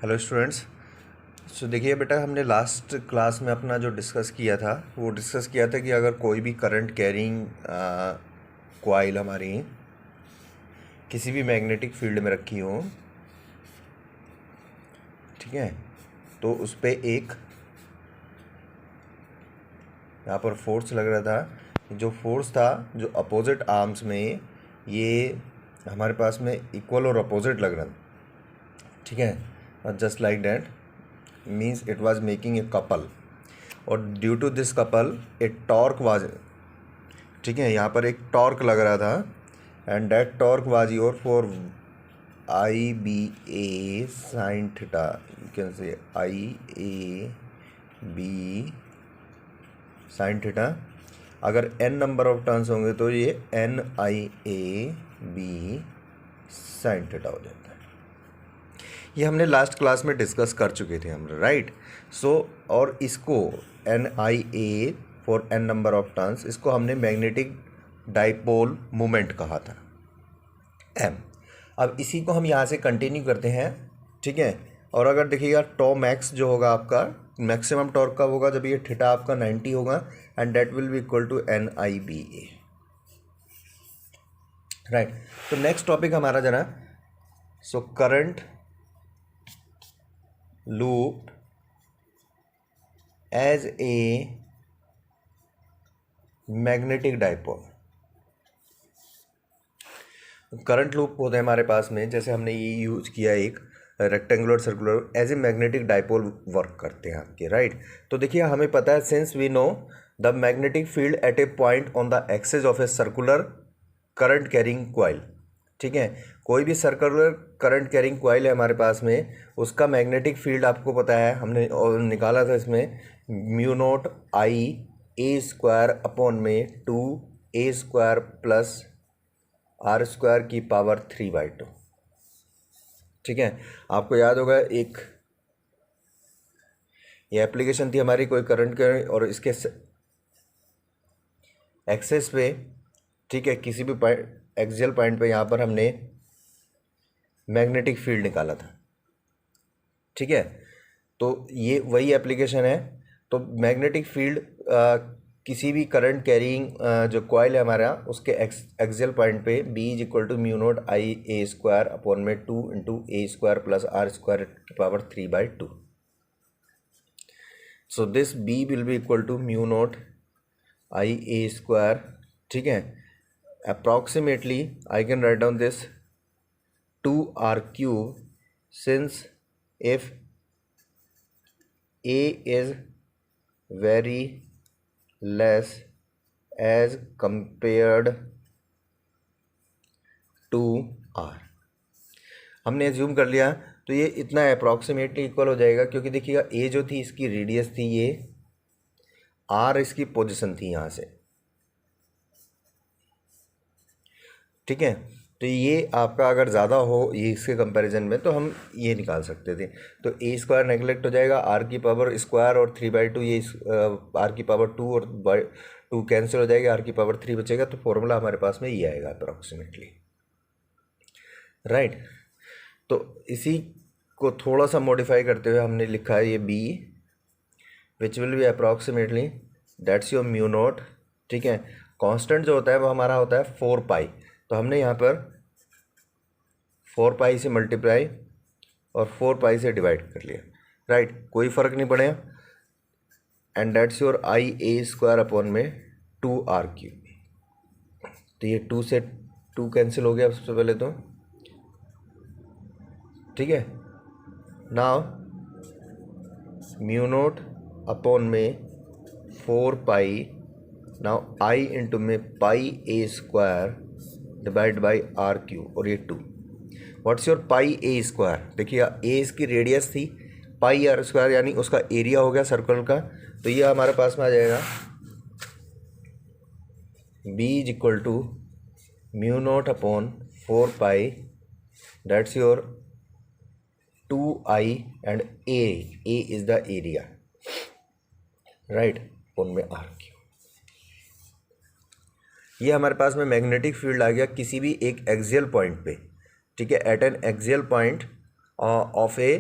Hello students. देखिए बेटा, हमने लास्ट क्लास में अपना जो डिस्कस किया था वो डिस्कस किया था कि अगर कोई भी करंट कैरिंग कॉइल हमारी किसी भी मैग्नेटिक फील्ड में रखी हो, ठीक है, तो उस पर एक यहाँ पर फोर्स लग रहा था। जो फोर्स था, जो अपोजिट आर्म्स में ये हमारे पास में इक्वल और अपोजिट लग रहा था, ठीक है। और just like that means it was making a couple, और due to this couple a torque was, ठीक है, यहाँ पर एक टॉर्क लग रहा था and that torque was your for i B a sine theta, you can say i a b sine theta. अगर n नंबर ऑफ टर्न्स होंगे तो ये n I a b sine theta हो जाता है। ये हमने लास्ट क्लास में डिस्कस कर चुके थे हम, राइट। और इसको N I A for n number of turns, इसको हमने मैग्नेटिक डाइपोल मोमेंट कहा था, m। अब इसी को हम यहाँ से कंटिन्यू करते हैं, ठीक है। और अगर देखिएगा टॉ मैक्स जो होगा आपका, मैक्सिमम टॉर्क का होगा जब ये थीटा आपका 90 होगा and that will be equal to N I B A, right. तो नेक्स्ट टॉपिक हमारा जरा, current loop as a magnetic dipole. Current loop होते हैं हमारे पास में, जैसे हमने ये यूज किया एक rectangular circular as a magnetic dipole work करते हैं आपके, राइट। तो देखिए हमें पता है, since we know the magnetic field at a point on the axis of a circular current carrying coil, ठीक है। कोई भी सर्कुलर करंट कैरिंग कॉइल है हमारे पास में, उसका मैग्नेटिक फील्ड आपको पता है, हमने निकाला था इसमें mu naught I A square upon में 2a² प्लस r² की पावर 3/2, ठीक है। आपको याद होगा एक ये एप्लीकेशन थी हमारी, कोई करंट के और इसके एक्सेस पे, ठीक है, किसी भी एक्सियल पॉइंट पे यहाँ पर हमने मैग्नेटिक फील्ड निकाला था, ठीक है। तो ये वही एप्लीकेशन है। तो मैग्नेटिक फील्ड किसी भी करंट कैरिंग जो कॉइल है हमारा, उसके एक्सियल पॉइंट पे B is equal to mu naught I A square upon में 2 × a² प्लस r² की power 3/2। So this B will be equal to mu naught I A square, ठीक है। Approximately I can write down this 2r³ since if a is very less as compared to r, हमने assume कर लिया तो ये इतना approximately equal हो जाएगा, क्योंकि देखिएगा a जो थी इसकी रेडियस थी, ये r इसकी पोजीशन थी यहाँ से, ठीक है। तो ये आपका अगर ज़्यादा हो ये इसके कंपैरिजन में, तो हम ये निकाल सकते थे। तो a² नेगलेक्ट हो जाएगा, r की पावर स्क्वायर और 3/2, ये r की पावर 2 और 2 कैंसिल हो जाएगा, r की पावर 3 बचेगा। तो फॉर्मूला हमारे पास में ये आएगा अप्रॉक्सीमेटली, राइट। तो इसी को थोड़ा सा मॉडिफाई करते हुए हमने लिखा है ये b which will be approximately that's your mu naught, ठीक है। कांस्टेंट जो होता है वो हमारा होता है 4π, तो हमने यहाँ पर 4π से मल्टीप्लाई और 4π से डिवाइड कर लिया, राइट। कोई फ़र्क नहीं पड़ेगा and that's your I A square upon में 2r³। तो ये 2 से 2 कैंसिल हो गया सबसे पहले तो, ठीक है। नाउ म्यू नॉट अपॉन में 4π, नाउ आई इंटू में πa² डिवाइड बाई r³ और ये 2। What's your πa²? देखिए a इसकी रेडियस थी, πr² यानी उसका एरिया हो गया सर्कल का। तो ये हमारे पास में आ जाएगा b is equal to mu not upon 4π, that's your 2i and a is the area, right, upon में r³। ये हमारे पास में मैग्नेटिक फील्ड आ गया किसी भी एक एक्सियल पॉइंट पे, ठीक है, at an axial point of a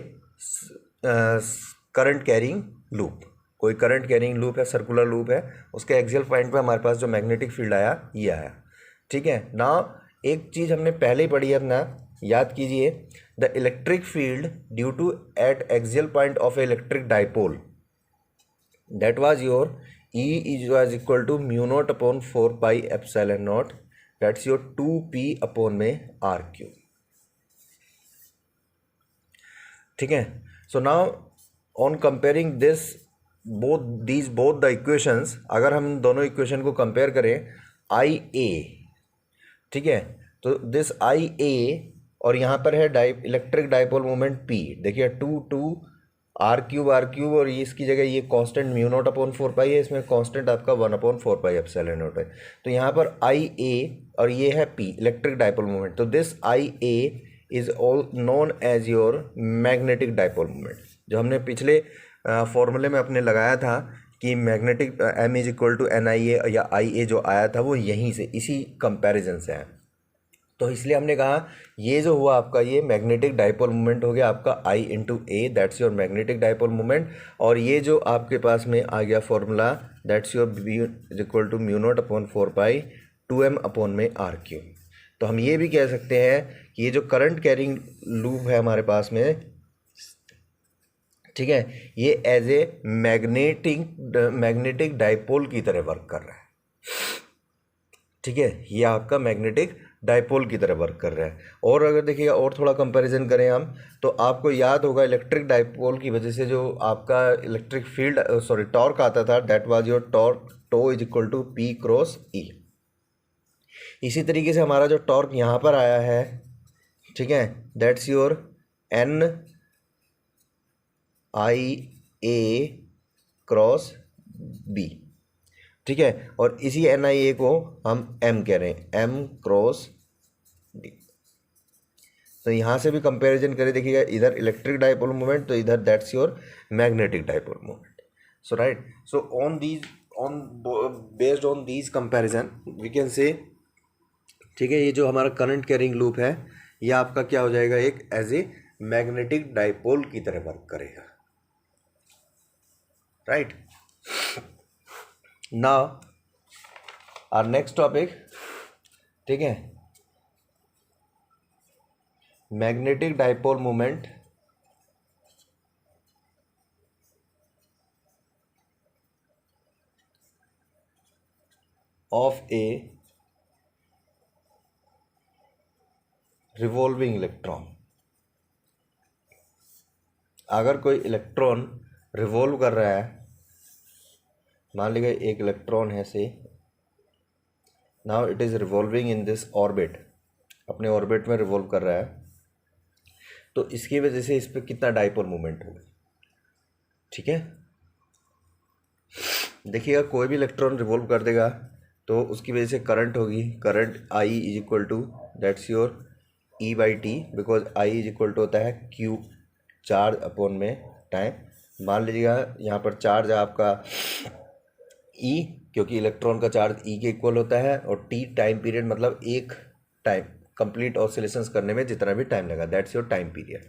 current carrying loop, कोई करंट कैरिंग लूप है, सर्कुलर लूप है, उसके एक्सियल पॉइंट पे हमारे पास जो मैग्नेटिक फील्ड आया ये आया। ठीक है ना। एक चीज़ हमने पहले ही पढ़ी है अपना, याद कीजिए, the electric field due to at axial point of electric dipole that was your E is was equal to mu not upon 4 pi epsilon naught, that's your 2p upon में आर क्यूब। ठीक है। So now on comparing this both the equations, अगर हम दोनों equation को compare करें, आई ए, ठीक है, तो दिस आई ए और यहाँ पर है इलेक्ट्रिक डाइपोल मोमेंट पी, देखिए 2 आर क्यूब और ये इसकी जगह ये कांस्टेंट म्यू नॉट अपॉन 4 पाई है, इसमें कांस्टेंट आपका 1 अपॉन 4 पाई एप्सिलॉन नॉट है। तो यहाँ पर आई ए और ये है पी, इलेक्ट्रिक डाइपोल मोमेंट, तो this i a is all known as your magnetic dipole moment, जो हमने पिछले फॉर्मूले में अपने लगाया था कि magnetic m is equal to N I a या आई ए जो आया था वो यहीं से, इसी कंपैरिजन से है। तो इसलिए हमने कहा ये जो हुआ आपका ये मैग्नेटिक डाइपोल मोमेंट हो गया आपका i into a, that's your magnetic dipole moment, और ये जो आपके पास में आ गया formula that's your b is equal to mu not upon 4 pi 2m upon में आर क्यूब। तो हम ये भी कह सकते हैं कि ये जो करंट कैरिंग लूप है हमारे पास में, ठीक है, ये एज ए मैग्नेटिक डाइपोल की तरह वर्क कर रहा है। ठीक है, ये आपका मैग्नेटिक डाइपोल की तरह वर्क कर रहा है। और अगर देखिएगा और थोड़ा कंपैरिजन करें हम, तो आपको याद होगा इलेक्ट्रिक डाइपोल की वजह से जो आपका इलेक्ट्रिक फील्ड टॉर्क आता था, that was your torque tau is equal to p cross e. इसी तरीके से हमारा जो टॉर्क यहाँ पर आया है, ठीक है, that's your N I A cross B. ठीक है, और इसी एन आई ए को हम एम कह रहे हैं, एम क्रॉस डी। तो यहाँ से भी कंपैरिजन करें, देखिएगा इधर इलेक्ट्रिक डाइपोल मोमेंट तो इधर that's your magnetic dipole moment. So right, so based on these comparison we can say, ठीक है, ये जो हमारा करंट कैरिंग लूप है ये आपका क्या हो जाएगा, एक एज ए मैग्नेटिक डाइपोल की तरह वर्क करेगा। Right, now our next topic, ठीक है, magnetic dipole moment of a revolving electron. अगर कोई इलेक्ट्रॉन रिवॉल्व कर रहा है, मान लीजिए एक इलेक्ट्रॉन है से, now it is revolving in this orbit, अपने ऑर्बिट में रिवॉल्व कर रहा है, तो इसकी वजह से इस पर कितना डाइपोल मोमेंट होगा। ठीक है, देखिएगा कोई भी इलेक्ट्रॉन रिवॉल्व कर देगा तो उसकी वजह से करंट होगी, current I is equal to that's your e by t, because I is equal to होता है क्यू, चार्ज अपॉन में टाइम। मान लीजिएगा यहाँ पर चार्ज है आपका ई, क्योंकि इलेक्ट्रॉन का चार्ज ई के इक्वल होता है, और टी टाइम पीरियड, मतलब एक टाइम कंप्लीट ऑसिलेशंस करने में जितना भी टाइम लगा, दैट्स योर टाइम पीरियड।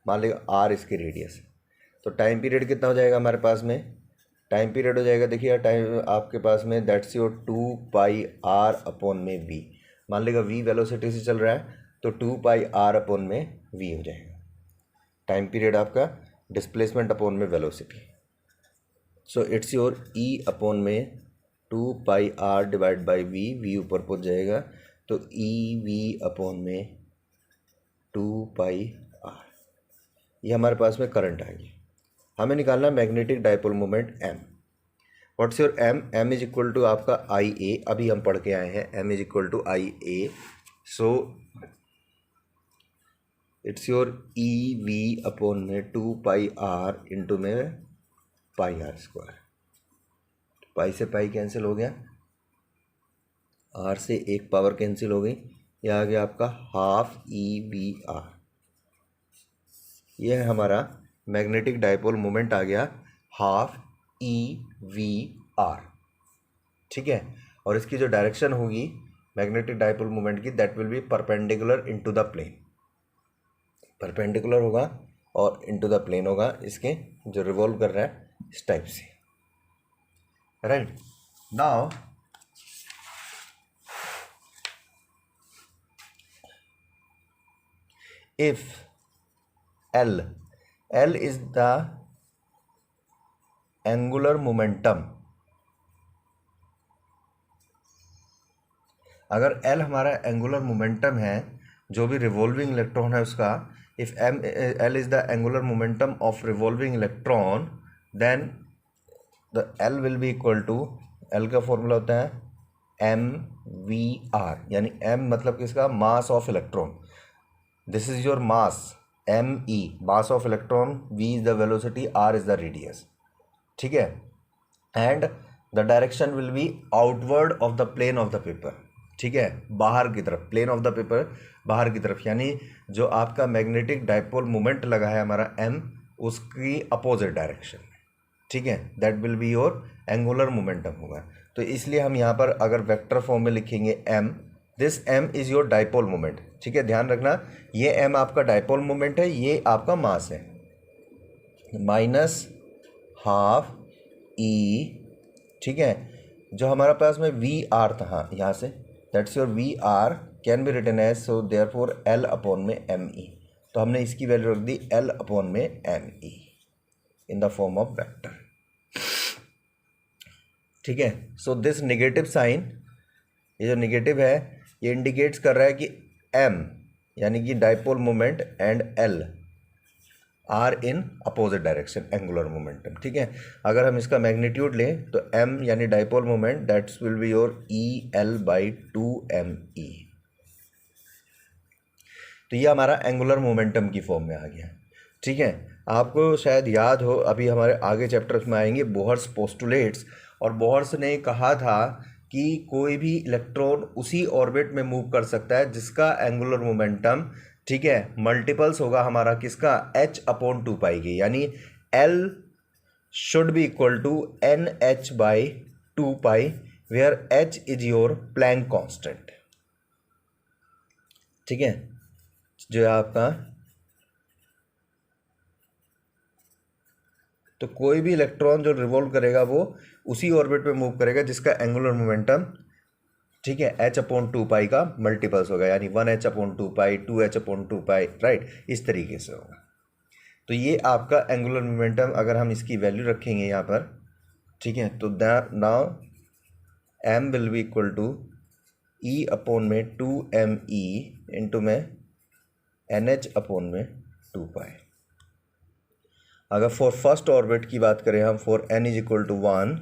मान लीजिए आर इसकी रेडियस, तो टाइम पीरियड कितना हो जाएगा हमारे पास में, टाइम पीरियड हो जाएगा, देखिए टाइम आपके पास में that's your 2 pi r upon में वी। मान लीजिएगा वी वेलोसिटी से चल रहा है तो 2 पाई आर अपॉन में वी हो जाएगा, टाइम पीरियड आपका डिस्प्लेसमेंट अपॉन में velocity. So it's your e upon में 2 pi r divide by v, v ऊपर पहुंच जाएगा, तो ई वी अपॉन में 2 पाई आर। ये हमारे पास में करंट आ गया। हमें निकालना magnetic dipole moment M. What's your M, M is equal to आपका आई ए, अभी हम पढ़ के आए हैं, M is equal to I A, so it's your e v upon में 2 पाई आर इंटू में पाई आर स्क्वायर। पाई से पाई कैंसिल हो गया, आर से एक पावर कैंसिल हो गई, यह आ गया आपका हाफ ई वी आर। यह है हमारा मैग्नेटिक डाइपोल मोमेंट आ गया हाफ ई वी आर। ठीक है, और इसकी जो डायरेक्शन होगी मैग्नेटिक डाइपोल मोमेंट की, that will be perpendicular into the plane, perpendicular होगा और इनटू द प्लेन होगा इसके, जो रिवॉल्व कर रहा है इस टाइप से, right. Now if L is the angular momentum, अगर L हमारा एंगुलर मोमेंटम है, जो भी रिवॉल्विंग इलेक्ट्रॉन है उसका, if L is the angular momentum of revolving electron, then the L will be equal to, L का formula होता है mvr, यानी m मतलब किसका, mass of electron. This is your mass me, mass of electron, v is the velocity, r is the radius, ठीक है। And the direction will be outward of the plane of the paper, ठीक है, बाहर की तरफ, plane of the paper बाहर की तरफ, यानी जो आपका मैग्नेटिक डाइपोल मोमेंट लगा है हमारा m, उसकी अपोजिट डायरेक्शन में, ठीक है, that will be your angular momentum होगा। तो इसलिए हम यहाँ पर अगर वेक्टर फॉर्म में लिखेंगे m, this m is your dipole moment, ठीक है, ध्यान रखना ये m आपका डाइपोल मोमेंट है, ये आपका मास है, माइनस हाफ e, ठीक है, जो हमारा पास में वी आर था, हाँ यहाँ से, that's your V R can be written as, so therefore L upon में एम ई, तो हमने इसकी वैल्यू रख दी एल अपॉन में M E in the form of vector, ठीक है। सो दिस नेगेटिव साइन, ये जो नेगेटिव है ये इंडिकेट्स कर रहा है कि एम यानी कि dipole moment and L are in opposite direction, angular momentum, ठीक है। अगर हम इसका मैग्नीट्यूड लें तो m यानी dipole moment, that's will be your E L by 2me, तो ये हमारा एंगुलर मोमेंटम की फॉर्म में आ गया, ठीक है। आपको शायद याद हो, अभी हमारे आगे चैप्टर्स में आएंगे बोहर्स पोस्टुलेट्स, और बोहर्स ने कहा था कि कोई भी इलेक्ट्रॉन उसी ऑर्बिट में मूव कर सकता है जिसका एंगुलर मोमेंटम, ठीक है, मल्टीपल्स होगा हमारा किसका, h अपॉन 2 पाई की, यानी L should be equal to NH by 2 pi, where h is your Planck constant, ठीक है, जो है आपका। तो कोई भी इलेक्ट्रॉन जो रिवॉल्व करेगा वो उसी ऑर्बिट में मूव करेगा जिसका एंगुलर मोमेंटम, ठीक है, h अपॉन 2 पाई का मल्टीपल्स होगा, यानी 1h अपॉन 2 पाई, 2h अपॉन 2 पाई, राइट, इस तरीके से होगा। तो ये आपका एंगुलर मोमेंटम, अगर हम इसकी वैल्यू रखेंगे यहाँ पर, ठीक है, तो now m will be equal to e upon में 2me इंटू में nh अपॉन में 2 पाई। अगर फॉर फर्स्ट ऑर्बिट की बात करें हम, for n is equal to 1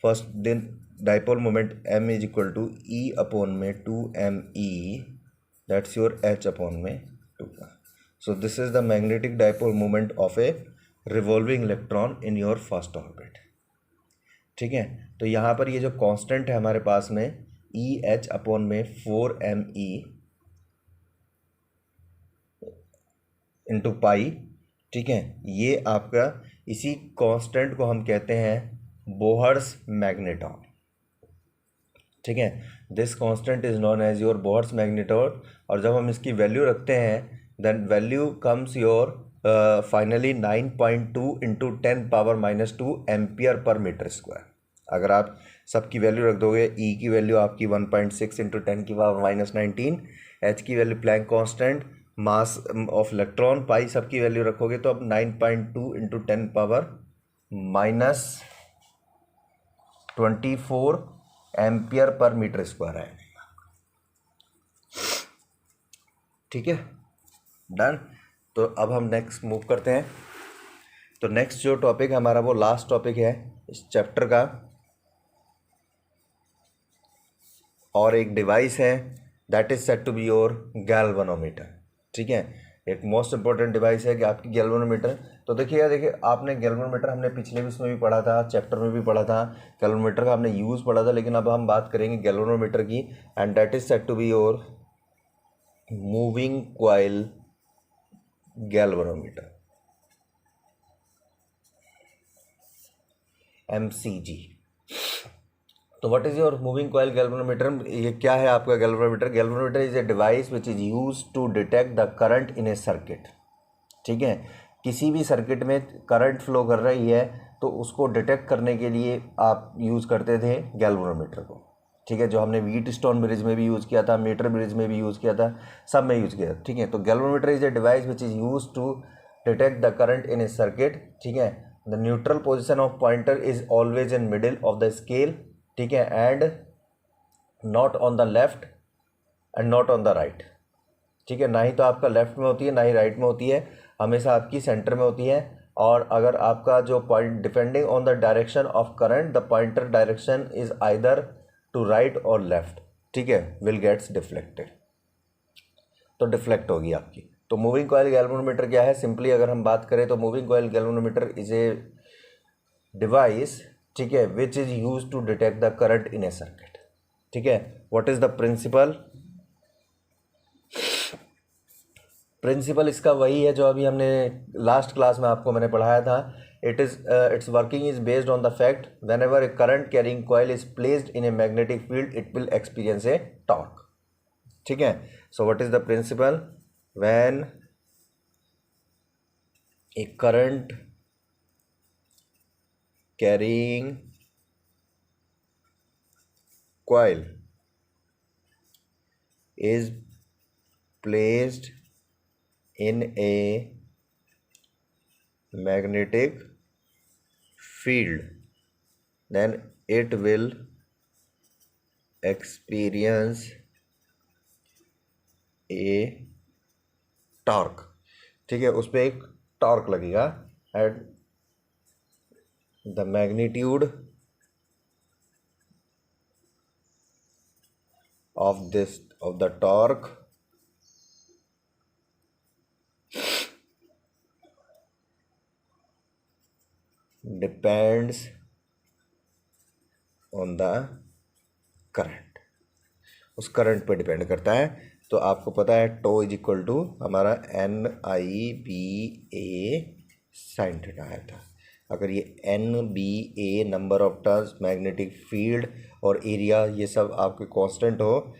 first, then dipole moment m is equal to e upon में 2me, that's your h upon में 2 का। So this is the magnetic dipole moment of a revolving electron in your first orbit, ठीक है। तो यहाँ पर ये जो कांस्टेंट है हमारे पास में e h अपॉन में 4me इंटू पाई, ठीक है, ये आपका, इसी कांस्टेंट को हम कहते हैं बोहर्स मैग्नेटॉन, ठीक है। This constant is known as your Bohr's magneton, और जब हम इसकी वैल्यू रखते हैं then value comes your finally 9.2 into 10⁻⁻² ampere per metre square. अगर आप सबकी वैल्यू रख दोगे, ई की वैल्यू आपकी 1.6 इंटू 10⁻⁻19, एच की value Planck constant, mass of electron, pi सबकी वैल्यू रखोगे तो अब 9.2 into 10⁻24 ampere per metre square आएगा, ठीक है, डन। तो अब हम नेक्स्ट मूव करते हैं। तो नेक्स्ट जो टॉपिक हमारा वो लास्ट टॉपिक है इस चैप्टर का, और एक डिवाइस है that is said to be your galvanometer, ठीक है। एक मोस्ट इंपॉर्टेंट डिवाइस है कि आपकी गैल्वेनोमीटर। तो देखिए आपने गैल्वेनोमीटर हमने पिछले इसमें भी पढ़ा था, चैप्टर में भी पढ़ा था, गैल्वेनोमीटर का हमने यूज़ पढ़ा था, लेकिन अब हम बात करेंगे गैल्वेनोमीटर की, and that is said to be your moving coil galvanometer, MCG। तो what is your moving coil galvanometer, ये क्या है आपका galvanometer? Galvanometer is a device which is use to detect the current in a circuit, ठीक है। किसी भी circuit में करंट फ्लो कर रही है तो उसको डिटेक्ट करने के लिए आप यूज़ करते थे गैल्वेनोमीटर को, ठीक है, जो हमने व्हीटस्टोन ब्रिज में भी यूज़ किया था, मीटर ब्रिज में भी यूज़ किया था, सब में यूज़ किया था, ठीक है। तो galvanometer is a device which is use to detect the current in a circuit, ठीक है। The neutral position of pointer is always in middle of the scale, ठीक है, and not on the left end not on the right, ठीक है। ना ही तो आपका left में होती है ना ही राइट में होती है, हमेशा आपकी सेंटर में होती है। और अगर आपका जो point depending on the direction of current the pointer direction is either to right और लेफ्ट, ठीक है, विल गेट्स डिफ्लेक्टेड, तो डिफ्लेक्ट होगी आपकी। तो मूविंग कॉइल गैल्वेनोमीटर क्या है, सिंपली अगर हम बात करें तो moving coil galvanometer is a device, ठीक है, which is use to detect the current in a circuit, ठीक है। What is the principle? Principle इसका वही है जो अभी हमने लास्ट क्लास में आपको मैंने पढ़ाया था। It's working is based on the fact whenever a current carrying coil is placed in a magnetic field it will experience a torque, ठीक है। So what is the principle? When a current carrying coil is placed in a magnetic field then it will experience a torque, ठीक है, उस पर एक torque लगेगा at the magnitude of the torque depends on the current, उस current पे depend करता है। तो आपको पता है टो इज इक्वल टू हमारा NIBA साइन थीटा आया था। अगर ये NBA number of turns, magnetic field और एरिया ये सब आपके कांस्टेंट हो,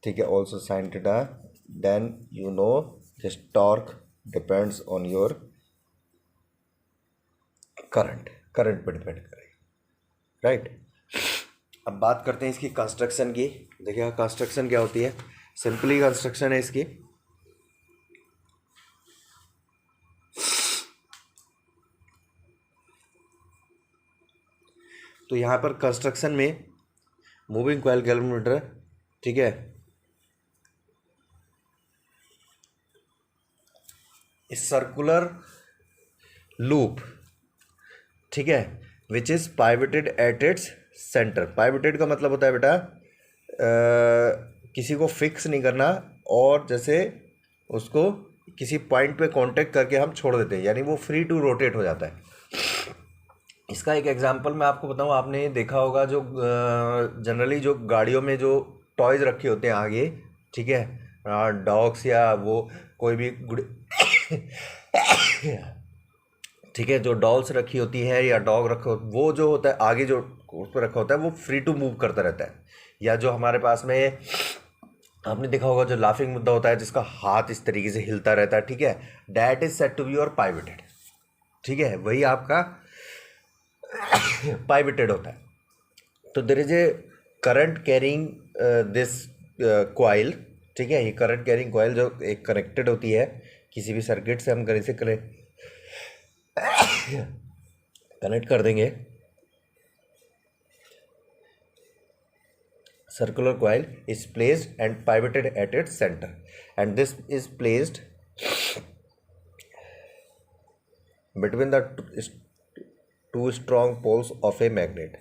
ठीक है, also sine theta, then you know this torque depends on your current पे डिपेंड करेगी, राइट। अब बात करते हैं इसकी कंस्ट्रक्शन की। देखिए कंस्ट्रक्शन क्या होती है, सिंपली कंस्ट्रक्शन है इसकी। तो यहाँ पर कंस्ट्रक्शन में मूविंग कॉइल गैल्वेनोमीटर, ठीक है, सर्कुलर लूप, ठीक है, which is pivoted at its centre. Pivoted का मतलब होता है बेटा किसी को फिक्स नहीं करना और जैसे उसको किसी पॉइंट पे कांटेक्ट करके हम छोड़ देते हैं, यानी वो फ्री टू रोटेट हो जाता है। इसका एक एग्जांपल मैं आपको बताऊं, आपने देखा होगा जो जनरली जो गाड़ियों में जो टॉयज रखे होते हैं आगे, ठीक है, डॉग्स या वो कोई भी ठीक है, जो डॉल्स रखी होती है या डॉग रखा हो, वो जो होता है आगे जो उस पर रखा होता है वो फ्री टू मूव करता रहता है। या जो हमारे पास में आपने देखा होगा जो लाफिंग मुद्दा होता है जिसका हाथ इस तरीके से हिलता रहता है, ठीक है, that is set to be your pivoted, ठीक है, वही आपका पाइवटेड होता है। तो there is a current carrying this coil, ठीक है, ये करंट कैरिंग कॉइल जो एक कनेक्टेड होती है किसी भी सर्किट से, हम घर से कनेक्ट कर देंगे। Circular coil is placed and pivoted at its center, and this is placed between the two strong poles of a magnet.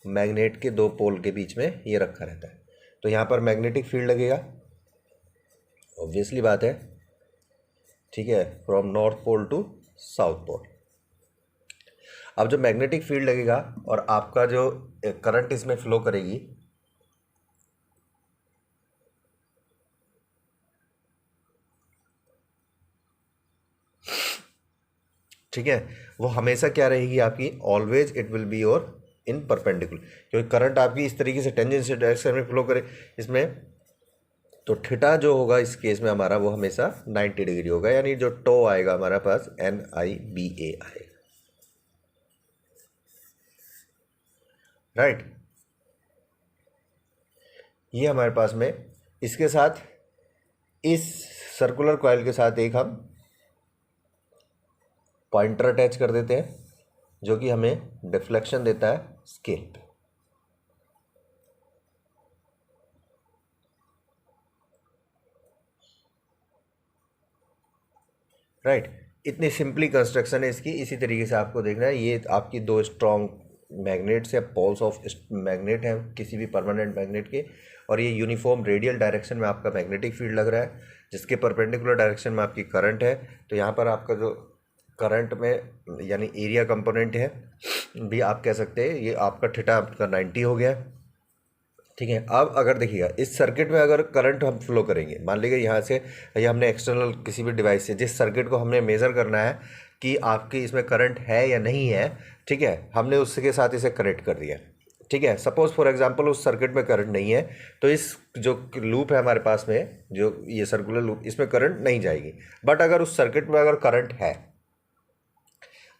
Magnet के दो पोल के बीच में ये रखा रहता है। तो यहाँ पर मैग्नेटिक फील्ड लगेगा, ऑब्वियसली बात है, ठीक है, from north pole to south pole. अब जो मैग्नेटिक फील्ड लगेगा और आपका जो करंट इसमें फ्लो करेगी, ठीक है, वो हमेशा क्या रहेगी आपकी, always it will be your in perpendicular, क्योंकि करंट आपकी इस तरीके से टेंजेंशियल डायरेक्शन में फ्लो करे, इसमें तो थीटा जो होगा इस केस में हमारा वो हमेशा 90 डिग्री होगा, यानी जो टो आएगा हमारे पास NIBA आएगा, राइट। ये हमारे पास में इसके साथ इस सर्कुलर कॉइल के साथ एक हम पॉइंटर अटैच कर देते हैं जो कि हमें डिफ्लेक्शन देता है स्केल पे, राइट। इतनी सिंपली कंस्ट्रक्शन है इसकी। इसी तरीके से आपको देखना है, ये आपकी दो स्ट्रॉन्ग मैग्नेट्स है, पोल्स ऑफ मैग्नेट हैं किसी भी परमानेंट मैग्नेट के, और ये यूनिफॉर्म रेडियल डायरेक्शन में आपका मैग्नेटिक फील्ड लग रहा है, जिसके परपेंडिकुलर डायरेक्शन में आपकी करंट है। तो यहाँ पर आपका जो करंट में यानी एरिया कंपोनेंट है भी आप कह सकते हैं, ये आपका थीटा आपका 90 हो गया, ठीक है। अब अगर देखिएगा इस सर्किट में अगर करंट हम फ्लो करेंगे, मान लीजिए यहाँ से या हमने एक्सटर्नल किसी भी डिवाइस से जिस सर्किट को हमने मेज़र करना है कि आपकी इसमें करंट है या नहीं है, ठीक है, हमने उसके साथ इसे कनेक्ट कर दिया, ठीक है। सपोज फॉर एग्जांपल उस सर्किट में करंट नहीं है, तो इस जो लूप है हमारे पास में, जो ये सर्कुलर लूप, इसमें करंट नहीं जाएगी। बट अगर उस सर्किट में अगर करंट है,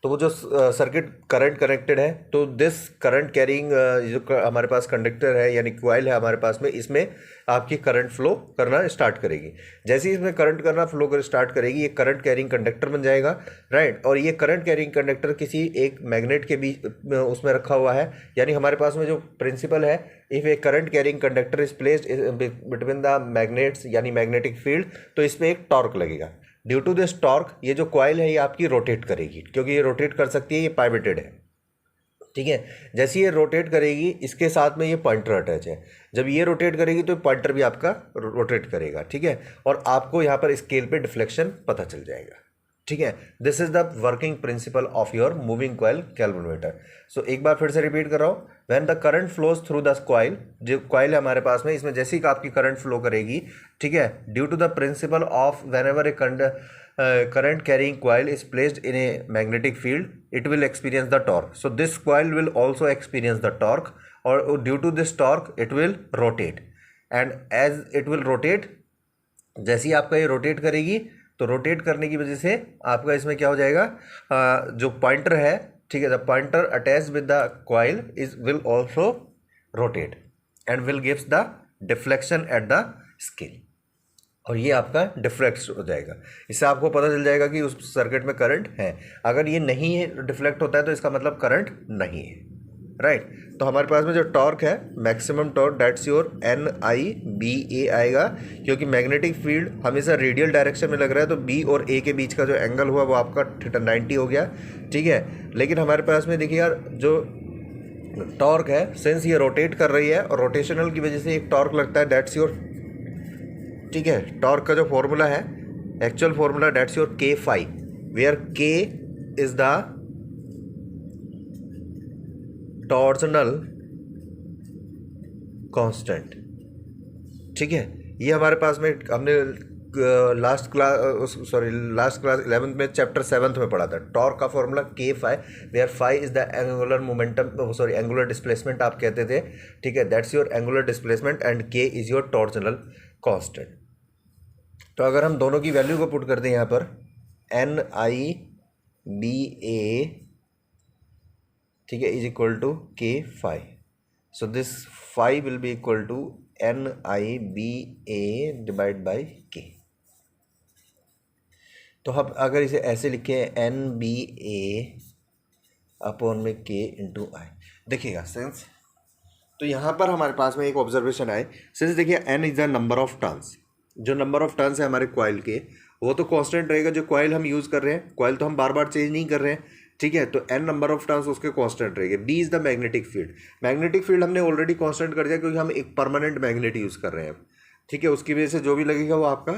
तो वो जो सर्किट करंट कनेक्टेड है, तो दिस करंट कैरिंग जो हमारे पास कंडक्टर है यानी कॉइल है हमारे पास में, इसमें आपकी करंट फ्लो करना स्टार्ट करेगी। जैसे ही इसमें करंट करना फ्लो कर स्टार्ट करेगी, ये करंट कैरिंग कंडक्टर बन जाएगा, राइट। और ये करंट कैरिंग कंडक्टर किसी एक मैग्नेट के बीच उसमें रखा हुआ है, यानी हमारे पास में जो प्रिंसिपल है, if A current carrying conductor is placed between the magnets यानी मैग्नेटिक फील्ड, तो इस पर एक टॉर्क लगेगा। ड्यू टू दिस टॉर्क ये जो कॉइल है ये आपकी रोटेट करेगी, क्योंकि ये रोटेट कर सकती है, ये पाइवेटेड है, ठीक है। जैसे ये रोटेट करेगी, इसके साथ में ये पॉइंटर अटैच है, जब ये रोटेट करेगी तो पॉइंटर भी आपका रोटेट करेगा, ठीक है। और आपको यहाँ पर स्केल पे डिफ्लेक्शन पता चल जाएगा, ठीक है। This is the working principle of your moving coil galvanometer. So एक बार फिर से रिपीट कर रहा हूँ, when the current flows through the coil, जो कॉइल है हमारे पास में, इसमें जैसे ही आपकी करंट फ्लो करेगी, ठीक है, due to the principle of whenever a current carrying coil is placed in a magnetic field, it will experience the torque. So this coil will also experience the torque, or due to this torque it will rotate, and as it will rotate, जैसे ही आपका ये rotate करेगी, तो rotate करने की वजह से आपका इसमें क्या हो जाएगा, जो पॉइंटर है, ठीक है, the pointer attach with the coil is will also rotate and will gives the deflection at the scale, और ये आपका डिफ्लेक्ट हो जाएगा। इससे आपको पता चल जाएगा कि उस सर्किट में करंट है। अगर ये नहीं है, डिफ्लेक्ट होता है, तो इसका मतलब करंट नहीं है, राइट। तो हमारे पास में जो टॉर्क है, maximum torque, that's your NIBA आएगा, क्योंकि मैग्नेटिक फील्ड हमेशा रेडियल डायरेक्शन में लग रहा है, तो B और A के बीच का जो एंगल हुआ वो आपका थीटा 90 हो गया, ठीक है। लेकिन हमारे पास में देखिए यार, जो टॉर्क है, सिंस ये रोटेट कर रही है और रोटेशनल की वजह से एक टॉर्क लगता है, दैट्स योर, ठीक है। टॉर्क का जो फॉर्मूला है, actual formula, that's your K phi, where K is the torsional constant, ठीक है। ये हमारे पास में हमने लास्ट क्लास 11th में चैप्टर 7th में पढ़ा था। टॉर्क का formula K phi, where phi is the angular momentum, angular displacement आप कहते थे, ठीक है, that's your angular displacement, and K is your torsional constant. तो अगर हम दोनों की वैल्यू को पुट करते हैं यहाँ पर, NIBA, ठीक है, is equal to K phi, so this phi will be equal to NIBA divide by K। तो हम अगर इसे ऐसे लिखें, NBA अपॉन में K इंटू I, देखिएगा सिंस, तो यहाँ पर हमारे पास में एक ऑब्जर्वेशन आए, सिंस देखिए N is the number of turns, जो नंबर ऑफ टर्न्स है हमारे कॉइल के, वो तो कांस्टेंट रहेगा। जो कॉइल हम यूज़ कर रहे हैं, कॉइल तो हम बार बार चेंज नहीं कर रहे हैं, ठीक है, तो N नंबर ऑफ टर्न्स उसके कांस्टेंट रहेंगे। B is the magnetic field, magnetic field हमने ऑलरेडी कांस्टेंट कर दिया, क्योंकि हम एक परमानेंट मैग्नेट यूज़ कर रहे हैं, ठीक है, उसकी वजह से जो भी लगेगा वो आपका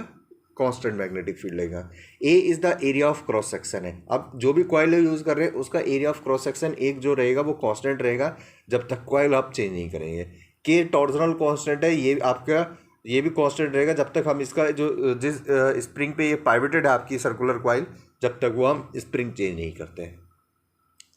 कांस्टेंट मैग्नेटिक फील्ड लगेगा। A is the area of cross section है। अब जो भी कॉइल यूज़ कर रहे हैं उसका एरिया ऑफ क्रॉस सेक्शन एक जो रहेगा वो कांस्टेंट रहेगा, जब तक कॉइल आप चेंज नहीं करेंगे। K टॉर्सनल कांस्टेंट है, ये आपका ये भी कांस्टेंट रहेगा जब तक हम इसका जो जिस स्प्रिंग पे ये पाइवेटेड है आपकी सर्कुलर कॉइल, जब तक वो हम स्प्रिंग चेंज नहीं करते हैं,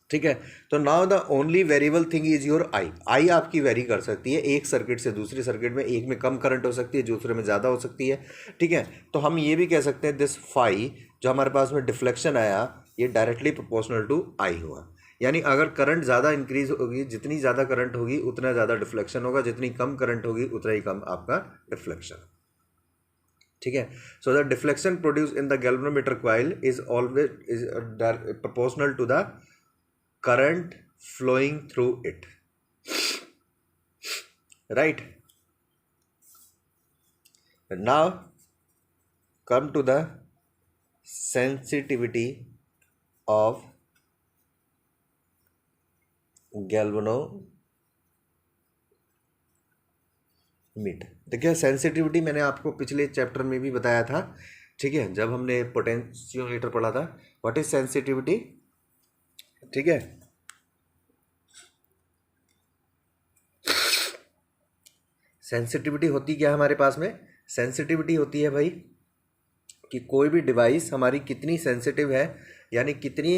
ठीक है। तो now the only variable thing is your i. I आपकी वेरी कर सकती है एक सर्किट से दूसरी सर्किट में, एक में कम करंट हो सकती है, दूसरे में ज़्यादा हो सकती है। ठीक है, तो हम ये भी कह सकते हैं दिस फाई जो हमारे पास में डिफ्लेक्शन आया ये डायरेक्टली प्रोपोर्शनल टू आई हुआ। यानी अगर करंट ज़्यादा इंक्रीज होगी, जितनी ज़्यादा करंट होगी उतना ज़्यादा डिफ्लेक्शन होगा, जितनी कम करंट होगी उतना ही कम आपका डिफ्लेक्शन। ठीक है, so the deflection produce in the galvanometer coil is always is proportional to the current flowing through it, right? Now come to the sensitivity of galvanometer। देखिए सेंसिटिविटी मैंने आपको पिछले चैप्टर में भी बताया था, ठीक है, जब हमने पोटेंशियोमीटर पढ़ा था। What is sensitivity? ठीक है, सेंसिटिविटी होती क्या है हमारे पास में? सेंसिटिविटी होती है भाई कि कोई भी डिवाइस हमारी कितनी सेंसिटिव है, यानी कितनी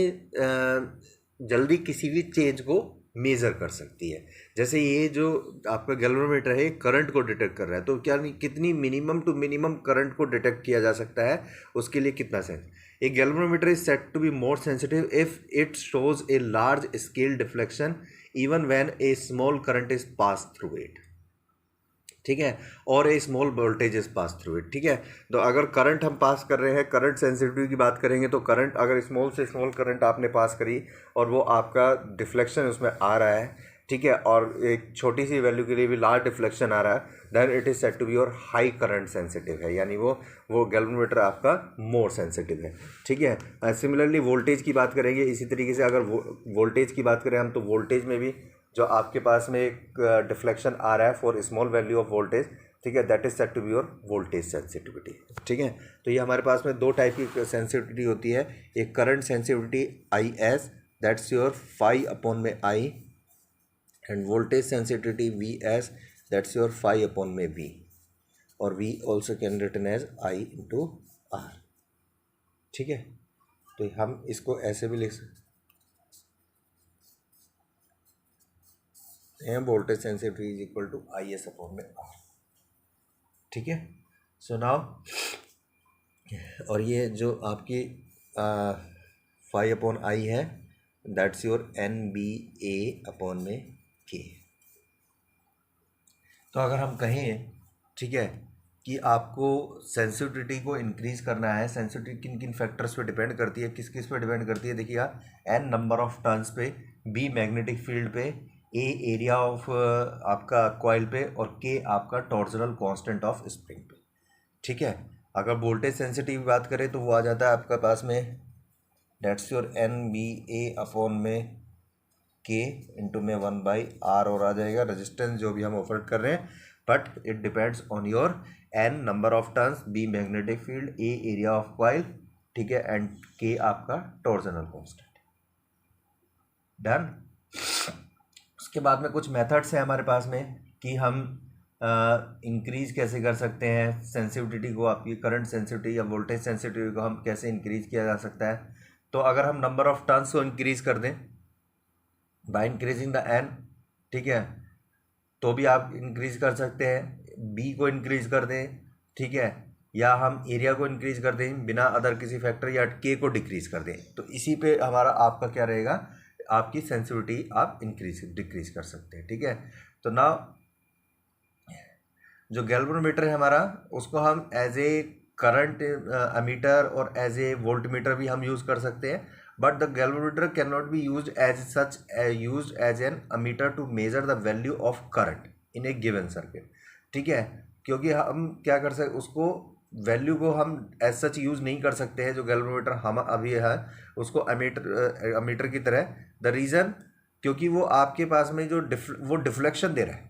जल्दी किसी भी चेंज को मेज़र कर सकती है। जैसे ये जो आपका गैल्वेनोमीटर है करंट को डिटेक्ट कर रहा है, तो क्या कितनी मिनिमम टू मिनिमम करंट को डिटेक्ट किया जा सकता है, उसके लिए कितना sense. A galvanometer is set to be more sensitive if it shows a large scale deflection even when a small current is pass through it. ठीक है, और a small voltage is pass through it. ठीक है, तो अगर current हम पास कर रहे हैं, करंट सेंसिटिविटी की बात करेंगे तो करंट अगर स्मॉल से स्मॉल करंट आपने पास करी और वो आपका डिफ्लेक्शन उसमें आ रहा है, ठीक है, और एक छोटी सी वैल्यू के लिए भी लार्ज डिफ्लेक्शन आ रहा है, then it is set to be your high current sensitive है, यानी वो गैल्वेनोमीटर आपका मोर सेंसिटिव है। ठीक है, सिमिलरली वोल्टेज की बात करेंगे इसी तरीके से। अगर वोल्टेज की बात करें हम, तो वोल्टेज में भी जो आपके पास में एक डिफ्लेक्शन आ रहा है for small value of voltage, ठीक है, that is set to be your voltage sensitivity. ठीक है, तो ये हमारे पास में दो टाइप की सेंसिटिविटी होती है, एक current sensitivity i s, that's your phi upon में i, and voltage sensitivity v s, that's your phi upon में वी, और v also can written as i into r. ठीक है, तो हम इसको ऐसे भी लिख सकते हैं, voltage sensitivity is equal to I S upon में आर। ठीक है, सो नाउ, और ये जो आपकी फाई अपॉन आई है, that's your N B A upon में के। तो अगर हम कहें, ठीक है, कि आपको सेंसिटिविटी को इंक्रीज करना है, सेंसिटिविटी किन किन फैक्टर्स पे डिपेंड करती है, किस किस पे डिपेंड करती है, देखिएगा, एन नंबर ऑफ टर्न्स पे, बी मैग्नेटिक फील्ड पे, ए एरिया ऑफ आपका कॉइल पे, और के आपका टॉर्जनल कांस्टेंट ऑफ स्प्रिंग पे। ठीक है, अगर वोल्टेज सेंसिटिव की बात करें तो वो आ जाता है आपका पास में, that's your N B A upon में के इंटू में 1/r और आ जाएगा रेजिस्टेंस जो भी हम ऑफर कर रहे हैं, but it depends on your N number of turns, B magnetic field, A area of coil, ठीक है, एंड के आपका टॉर्जनल कांस्टेंट। डन। उसके बाद में कुछ मेथड्स हैं हमारे पास में कि हम इंक्रीज कैसे कर सकते हैं सेंसिटिविटी को, आपकी करंट सेंसिटिविटी या वोल्टेज सेंसिटिविटी को हम कैसे इंक्रीज किया जा सकता है। तो अगर हम नंबर ऑफ टर्न्स को इंक्रीज कर दें बाय इंक्रीजिंग द एन, ठीक है, तो भी आप इंक्रीज कर सकते हैं। बी को इंक्रीज कर दें, ठीक है, या हम एरिया को इंक्रीज कर दें बिना अदर किसी फैक्टर, या के को डिक्रीज कर दें। तो इसी पे हमारा आपका क्या रहेगा, आपकी सेंसिटिविटी आप डिक्रीज कर सकते हैं। ठीक है, तो नाउ जो गैल्वेनोमीटर है हमारा, उसको हम एज ए करंट अमीटर और एज ए वोल्टमीटर भी हम यूज़ कर सकते हैं, but the galvanometer cannot be used as such used as an ammeter to measure the value of current in a given circuit. ठीक है, क्योंकि हम क्या कर सकते, उसको वैल्यू को हम एज सच यूज़ नहीं कर सकते हैं जो गैल्वेनोमीटर हम अभी है उसको अमीटर की तरह। द रीज़न, क्योंकि वो आपके पास में जो वो डिफ्लेक्शन दे रहा है।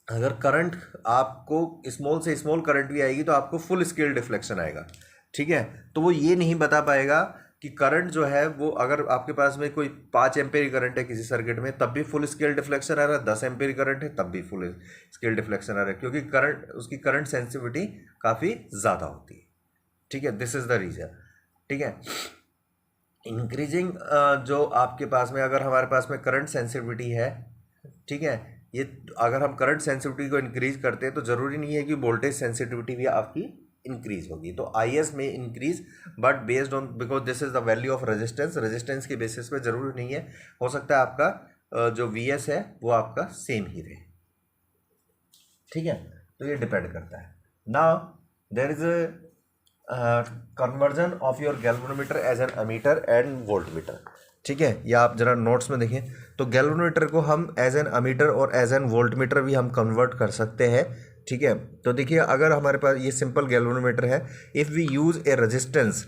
अगर करंट आपको स्मॉल से स्मॉल करंट भी आएगी तो आपको फुल स्केल डिफ्लेक्शन आएगा। ठीक है, तो वो ये नहीं बता पाएगा कि करंट जो है वो, अगर आपके पास में कोई 5 एम्पेयर करंट है किसी सर्किट में तब भी फुल स्केल डिफ्लेक्शन आ रहा है, 10 एम्पेयर करंट है तब भी फुल स्केल डिफ्लेक्शन आ रहा है, क्योंकि करंट, उसकी करंट सेंसिटिविटी काफ़ी ज़्यादा होती है। ठीक है, दिस इज़ द रीज़न। ठीक है, इंक्रीजिंग जो आपके पास में, अगर हमारे पास में करंट सेंसिटिविटी है, ठीक है, ये अगर हम करंट सेंसिटिविटी को इंक्रीज करते हैं तो ज़रूरी नहीं है कि वोल्टेज सेंसिटिविटी भी आपकी इंक्रीज होगी। तो आई एस में increase, but based on, because this is the value of resistance, resistance के बेसिस पे जरूरी नहीं है, हो सकता है आपका जो वी एस है वो आपका सेम ही रहे, ठीक है। तो ये डिपेंड करता है। Now there is conversion of your galvanometer as an ammeter and voltmeter, ठीक है। या आप जरा नोट्स में देखें तो गैल्वेनोमीटर को हम एज एन अमीटर और एज एन वोल्टमीटर भी हम कन्वर्ट कर सकते हैं, ठीक है। तो देखिए अगर हमारे पास ये सिंपल गैल्वेनोमीटर है, if we use a resistance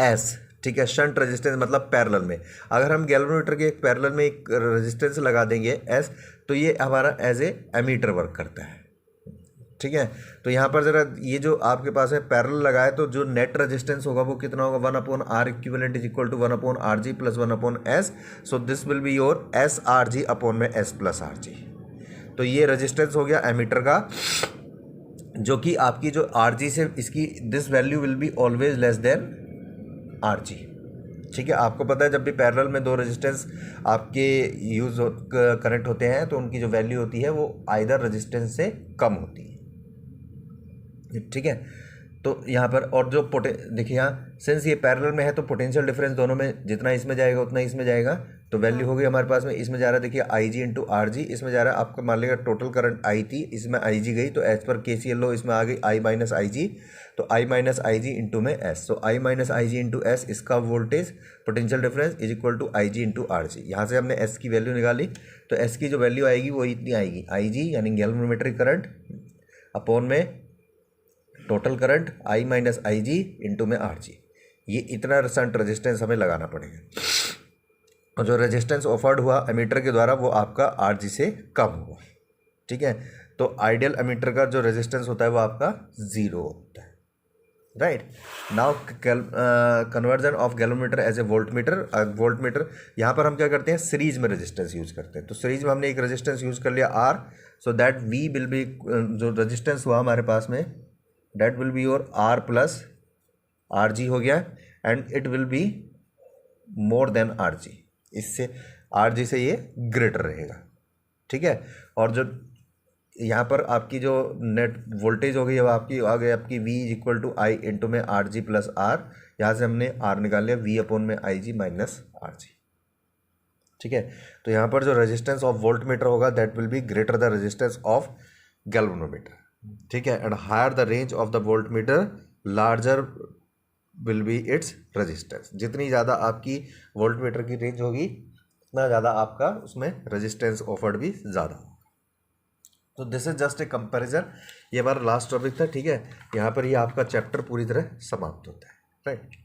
S, ठीक है, शंट रेजिस्टेंस मतलब पैरेलल में, अगर हम गैल्वेनोमीटर के एक पैरेलल में एक रेजिस्टेंस लगा देंगे एस, तो ये हमारा एज ए एमीटर वर्क करता है, ठीक है। तो यहाँ पर जरा ये जो आपके पास है पैरेलल लगाए, तो जो नेट रेजिस्टेंस होगा वो कितना होगा, 1/R equivalent is equal to 1/RG plus 1/S, so this will be your SRG upon में S प्लस RG। तो ये रेजिस्टेंस हो गया एमीटर का, जो कि आपकी जो RG से इसकी this value will be always less than RG, ठीक है। आपको पता है जब भी पैरेलल में दो रेजिस्टेंस आपके यूज कनेक्ट होते हैं तो उनकी जो वैल्यू होती है वो आइदर रेजिस्टेंस से कम होती है, ठीक है। तो यहाँ पर और जो देखिए यहाँ सिंस ये पैरेलल में है तो पोटेंशियल डिफरेंस दोनों में जितना इसमें जाएगा उतना इसमें जाएगा, तो वैल्यू हो गई हमारे पास में, इसमें जा रहा है देखिए आई जी इंटू आर जी, इसमें जा रहा है आपका मान लेगा टोटल करंट आई थी, इसमें आई जी गई तो एज पर के सी एल लो इसमें आ गई आई माइनस आई जी, तो I minus I G into में एस, तो I minus I G into S इसका voltage potential difference is equal to I G into R G. यहाँ से हमने एस की वैल्यू निकाली, तो एस की जो वैल्यू आएगी वो इतनी आएगी, आई जी यानी गैल्वेनोमेट्रिक करंट अपॉन में total current I minus I G into में आर जी, ये इतना शंट रेजिस्टेंस हमें लगाना पड़ेगा, और जो रेजिस्टेंस ऑफर्ड हुआ एमीटर के द्वारा वो आपका आर जी से कम हुआ, ठीक है। तो आइडियल एमीटर का जो रेजिस्टेंस होता है वो आपका 0 होता है, right. Now conversion of galvanometer as a voltmeter, voltmeter यहाँ पर हम क्या करते हैं, सीरीज में रेजिस्टेंस यूज़ करते हैं। तो सीरीज में हमने एक रेजिस्टेंस यूज़ कर लिया R, so that we will be, जो रेजिस्टेंस हुआ हमारे पास में that will be your R plus RG हो गया, and it will be more than RG, इससे RG से ये ग्रेटर रहेगा, ठीक है। और जो यहाँ पर आपकी जो नेट वोल्टेज हो गई अब आपकी आ गई आपकी V is equal to I into में आर जी प्लस आर, यहाँ से हमने R निकाल लिया V अपॉन में आई जी माइनस आर जी, ठीक है। तो यहाँ पर जो रेजिस्टेंस ऑफ वोल्ट मीटर होगा that will be greater the resistance of galvanometer, ठीक है। And higher the range of the voltmeter larger will be its resistance, जितनी ज़्यादा आपकी वोल्ट मीटर की रेंज होगी उतना ज़्यादा आपका उसमें रेजिस्टेंस ऑफर्ड भी ज़्यादा होगा। तो this is just a comparison, ये हमारा लास्ट टॉपिक था, ठीक है। यहाँ पर ये आपका चैप्टर पूरी तरह समाप्त होता है, राइट।